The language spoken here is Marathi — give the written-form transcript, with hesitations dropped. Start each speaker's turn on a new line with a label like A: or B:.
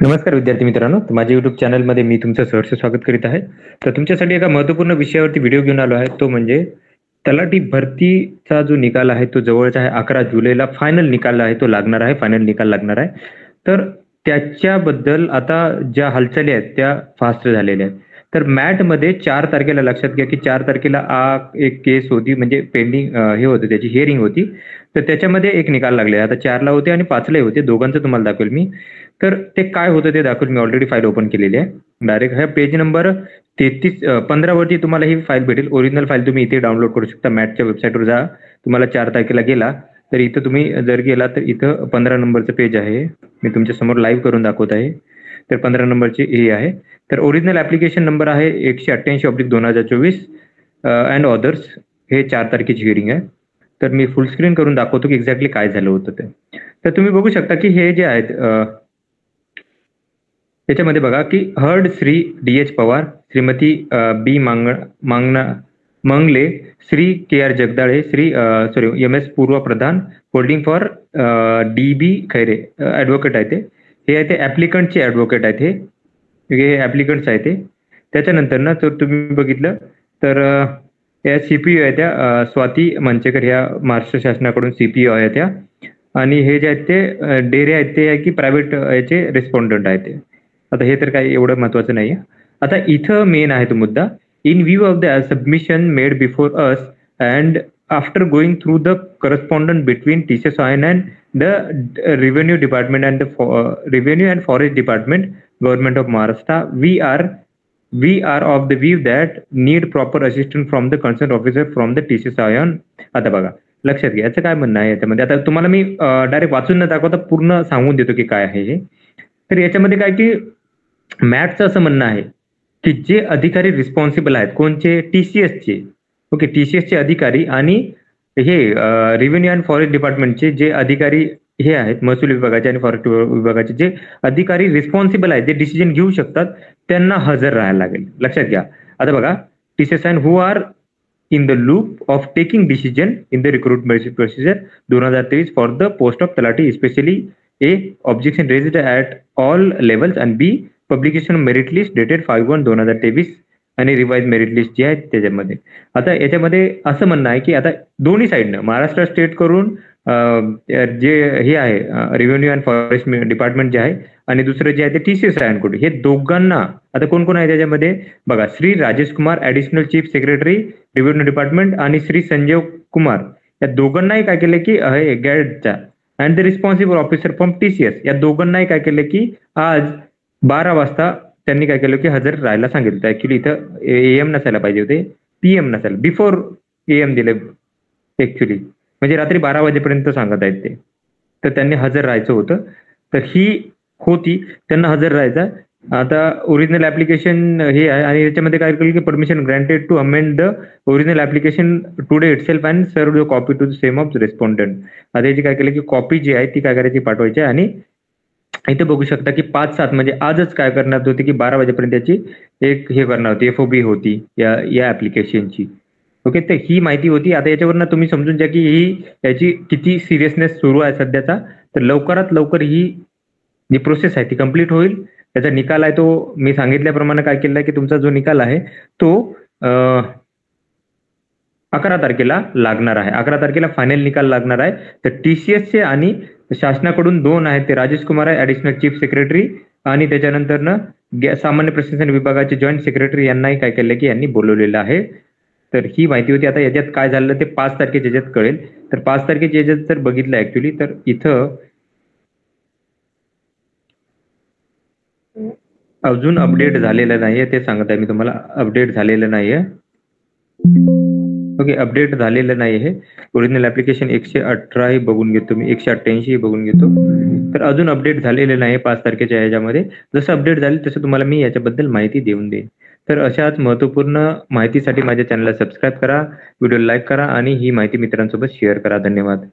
A: नमस्कार विद्यार्थी मित्रांनो, तर माझ्या YouTube चॅनलमध्ये मी तुमचं सहर्ष स्वागत करीत आहे. तर तुमच्यासाठी एका महत्त्वपूर्ण विषयावरती व्हिडिओ घेऊन आलो आहे. तो म्हणजे तलाठी भरतीचा जो निकाल आहे तो जवळचा आहे. 11 जुलैला फायनल निकाल आहे तो लागणार आहे. फायनल निकाल लागणार आहे. तर त्याच्याबद्दल आता ज्या हालचाली आहेत त्या फास्ट झालेल्या आहेत. तर मॅटमध्ये 4 तारखेला लक्षात घ्या, की 4 तारखेला एक केस होती म्हणजे पेंडिंग हे होतं त्याची हिअरिंग होती. तर त्याच्यामध्ये एक निकाल लागले. आता 4ला होते आणि 5लाही होते. दोघांचं तुम्हाला दाखवेल मी. तर ते काय होतं ते दाखवून मी ऑलरेडी फाईल ओपन केलेली आहे. डायरेक्ट ह्या पेज नंबर 15 वरती तुम्हाला ही फाईल भेटेल. ओरिजिनल फाईल तुम्ही इथे डाउनलोड करू शकता. मॅटच्या वेबसाईटवर जा. तुम्हाला 4 तारखेला गेला तर इथं तुम्ही जर गेला तर इथं 15 नंबरचं पेज आहे. मी तुमच्या समोर लाईव्ह करून दाखवत आहे. तर 15 नंबरची हे आहे. तर ओरिजिनल ऍप्लिकेशन नंबर आहे 188/2024 अँड ऑदर्स. हे 4 तारखेची हिअरिंग आहे. तर मी फुल स्क्रीन करून दाखवतो की एक्झॅक्टली काय झालं होतं ते. तर तुम्ही बघू शकता की हे जे आहेत त्याच्यामध्ये बघा की हर्ड श्री D.H. पवार, श्रीमती बी मंगले, Shri KR. Jagdale, M.S. Purva Pradhan, holding for D.B. Khaire advocate आहे ते. हे आहे ते ॲप्लिकंटचे ॲडव्होकेट आहेत हे ॲप्लिकंट्स आहे ते. त्याच्यानंतर ना तर तुम्ही बघितलं तर या CPO आहे त्या स्वाती मंचेकर ह्या महाराष्ट्र शासनाकडून CPO आहे त्या. आणि हे जे आहेत ते डेरे आहेत ते आहे की प्रायव्हेट याचे रिस्पॉन्डंट आहेत ते. आता हे तर काही एवढं महत्वाचं नाहीये. आता इथं मेन आहे तो मुद्दा. In view of the submission made before us and after going through the correspondent between TCS ion and the revenue department and revenue and forest department government of Maharashtra we are of the view that need proper assistance from the concerned officer from the TCS ion. आता बघा लक्षात घ्या याचं काय म्हणणं आहे याच्यामध्ये. आता तुम्हाला मी डायरेक्ट वाचून न दाखवता पूर्ण सांगून देतो की काय आहे हे. तर याच्यामध्ये काय की मॅटचं असं म्हणणं आहे की जे अधिकारी रिस्पॉन्सिबल आहेत कोणचे TCSचे. ओके, TCSचे अधिकारी आणि हे रेव्हेन्यू अँड फॉरेस्ट डिपार्टमेंटचे जे अधिकारी हे आहेत महसूल विभागाचे आणि फॉरेस्ट विभागाचे जे अधिकारी रिस्पॉन्सिबल आहेत जे डिसिजन घेऊ शकतात त्यांना हजर राहायला लागेल. लक्षात घ्या. आता बघा TCS and who are in the loop of taking decision in the recruitment procedure 2023 for the post of Talati, especially A, objection raised at all levels and B, publication of merit list dated 5/1/2023 आणि रिवाइज मेरिट लिस्ट जी आहे त्याच्यामध्ये. आता याच्यामध्ये असं म्हणणं आहे की आता दोन्ही साईडनं महाराष्ट्र स्टेट करून जे हे आहे रेव्हेन्यू अँड फॉरेस्ट डिपार्टमेंट जे आहे आणि दुसरं जे आहे ते TCS कडे हे दोघांना आता कोण कोण आहे त्याच्यामध्ये बघा. Shri Rajesh Kumar additional chief secretary revenue department आणि श्री संजय कुमार या दोघांनाही काय केलं की गॅडचा and the responsible officer from TCS या दोघांनाही काय केलं की आज 12 वाजता त्यांनी काय केलं की हजर राहायला सांगितलं. ऍक्च्युली इथं AM नसायला पाहिजे होते, PM नसायला, बिफोर AM दिले ऍक्च्युली, म्हणजे रात्री 12 वाजेपर्यंत सांगत आहेत ते. तर त्यांनी हजर राहायचं होतं. तर ही होती त्यांना हजर राहायचं. आता ओरिजिनल ऍप्लिकेशन हे आहे आणि याच्यामध्ये काय केलं की permission granted to amend the original application today itself and serve the copy to the same of respondent. आता याची काय केलं की कॉपी जी आहे ती काय करायची पाठवायची आणि इथे बघू शकता की 5-7 म्हणजे आजच काय करणार होते की 12 वाजेपर्यंत त्याची एक हे करणार होती FOB होती या ऍप्लिकेशनची. ओके, तर ही माहिती होती. आता याच्यावरनं तुम्ही समजून घ्या की ही याची किती सिरियसनेस सुरू आहे सध्याचा. तर लवकरात लवकर ही जी प्रोसेस आहे ती कम्प्लीट होईल. त्याचा निकाल आहे तो मी सांगितल्याप्रमाणे काय केलं आहे की तुमचा जो निकाल आहे तो 11 तारखेला लागणार आहे. 11 तारखेला फायनल निकाल लागणार आहे. तर TCSचे आणि शासनाकडून 2 आहेत ते राजेश कुमार आहे ऍडिशनल चीफ सेक्रेटरी आणि त्याच्यानंतर ना सामान्य प्रशासन विभागाचे जॉईंट सेक्रेटरी यांनाही काय केलं की यांनी बोलवलेलं आहे. तर ही माहिती होती. आता याच्यात काय झालं ते 5 तारखेच्या याच्यात कळेल. तर 5 तारखेच्या याच्यात जर बघितलं ऍक्च्युली तर इथं अजून अपडेट झालेलं नाहीये ते सांगत आहे मी तुम्हाला. अपडेट झालेलं नाहीये. ओके, अपडेट झालेलं नाही हे. ओरिजिनल ऍप्लिकेशन 118 ही बघून घेतो मी, 188 ही बघून घेतो. तर अजून अपडेट झालेलं नाही 5 तारखेच्या याच्यामध्ये. जसं अपडेट झाली तसं तुम्हाला मी याच्याबद्दल माहिती देऊन देईन. तर अशाच महत्त्वपूर्ण माहितीसाठी माझ्या चॅनलला सबस्क्राईब करा, व्हिडिओ लाईक करा आणि ही माहिती मित्रांसोबत शेअर करा. धन्यवाद.